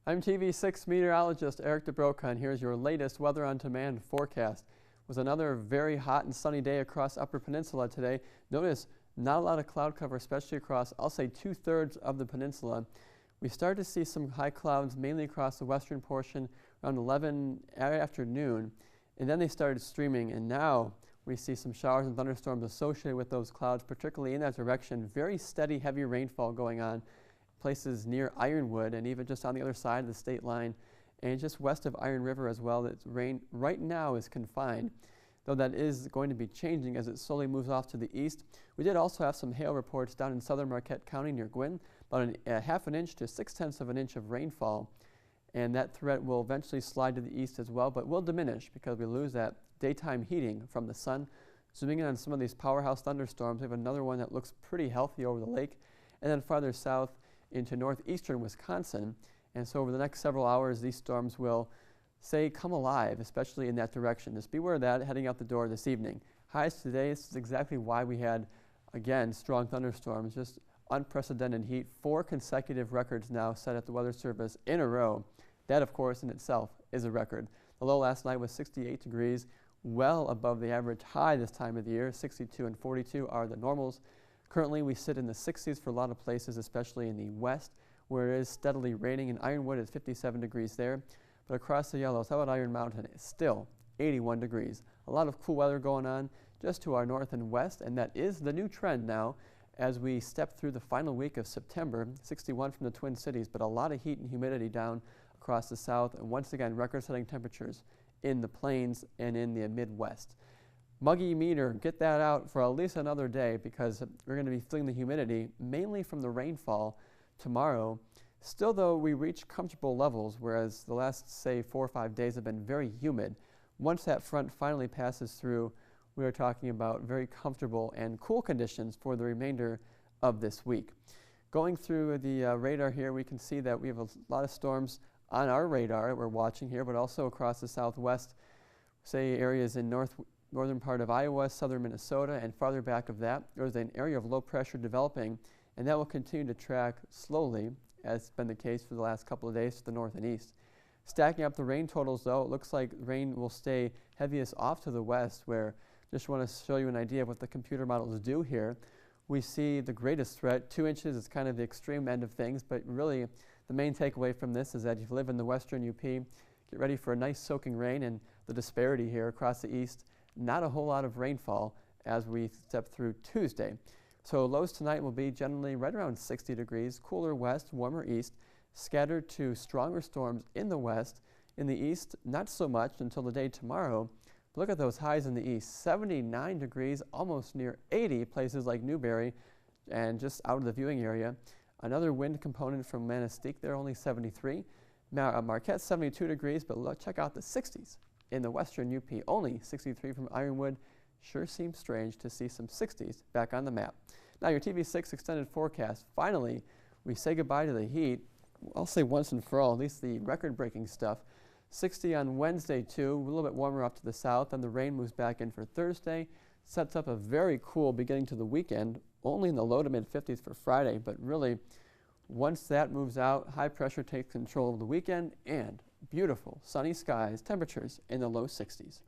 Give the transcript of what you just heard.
I'm TV6 meteorologist Eric DeBroca, and here's your latest Weather on Demand forecast. It was another very hot and sunny day across Upper Peninsula today. Notice not a lot of cloud cover, especially across, I'll say, 2/3 of the peninsula. We started to see some high clouds mainly across the western portion around 11 afternoon, and then they started streaming, and now we see some showers and thunderstorms associated with those clouds, particularly in that direction. Very steady, heavy rainfall going on places near Ironwood and even just on the other side of the state line and just west of Iron River as well. That rain right now is confined, though that is going to be changing as it slowly moves off to the east. We did also have some hail reports down in southern Marquette County near Gwinn, about a half an inch to 6/10 of an inch of rainfall, and that threat will eventually slide to the east as well, but will diminish because we lose that daytime heating from the sun. Zooming in on some of these powerhouse thunderstorms, we have another one that looks pretty healthy over the lake, and then farther south into northeastern Wisconsin. And so over the next several hours, these storms will come alive, especially in that direction. Just beware of that heading out the door this evening. Highs today, this is exactly why we had, again, strong thunderstorms, just unprecedented heat. 4 consecutive records now set at the Weather Service in a row. That, of course, in itself is a record. The low last night was 68 degrees, well above the average high this time of the year. 62 and 42 are the normals. Currently, we sit in the 60s for a lot of places, especially in the west, where it is steadily raining. In Ironwood, it's 57 degrees there. But across the Yellows, how about Iron Mountain? It's still 81 degrees. A lot of cool weather going on just to our north and west, and that is the new trend now as we step through the final week of September. 61 from the Twin Cities, but a lot of heat and humidity down across the south, and once again, record-setting temperatures in the plains and in the Midwest. Muggy meter, get that out for at least another day because we're going to be feeling the humidity mainly from the rainfall tomorrow. Still, though, we reach comfortable levels, whereas the last, say, 4 or 5 days have been very humid. Once that front finally passes through, we are talking about very comfortable and cool conditions for the remainder of this week. Going through the radar here, we can see that we have a lot of storms on our radar that we're watching here, but also across the southwest, say areas in northern part of Iowa, southern Minnesota, and farther back of that, there's an area of low pressure developing, and that will continue to track slowly, as has been the case for the last couple of days to the north and east. Stacking up the rain totals, though, it looks like rain will stay heaviest off to the west, where just want to show you an idea of what the computer models do here. We see the greatest threat, 2 inches is kind of the extreme end of things, but really the main takeaway from this is that if you live in the western UP, get ready for a nice soaking rain, and the disparity here across the east, not a whole lot of rainfall as we step through Tuesday. So lows tonight will be generally right around 60 degrees, cooler west, warmer east, scattered to stronger storms in the west. In the east, not so much until the day tomorrow. But look at those highs in the east, 79 degrees, almost near 80 places like Newberry and just out of the viewing area. Another wind component from Manistee, they're only 73. Now Marquette 72 degrees, but look, check out the 60s. In the western UP, only 63 from Ironwood. Sure seems strange to see some 60s back on the map. Now your TV6 extended forecast. Finally, we say goodbye to the heat. I'll say once and for all, at least the record-breaking stuff. 60 on Wednesday too, a little bit warmer up to the south, and the rain moves back in for Thursday. Sets up a very cool beginning to the weekend, only in the low to mid-50s for Friday, but really, once that moves out, high pressure takes control of the weekend, and beautiful sunny skies, temperatures in the low 60s.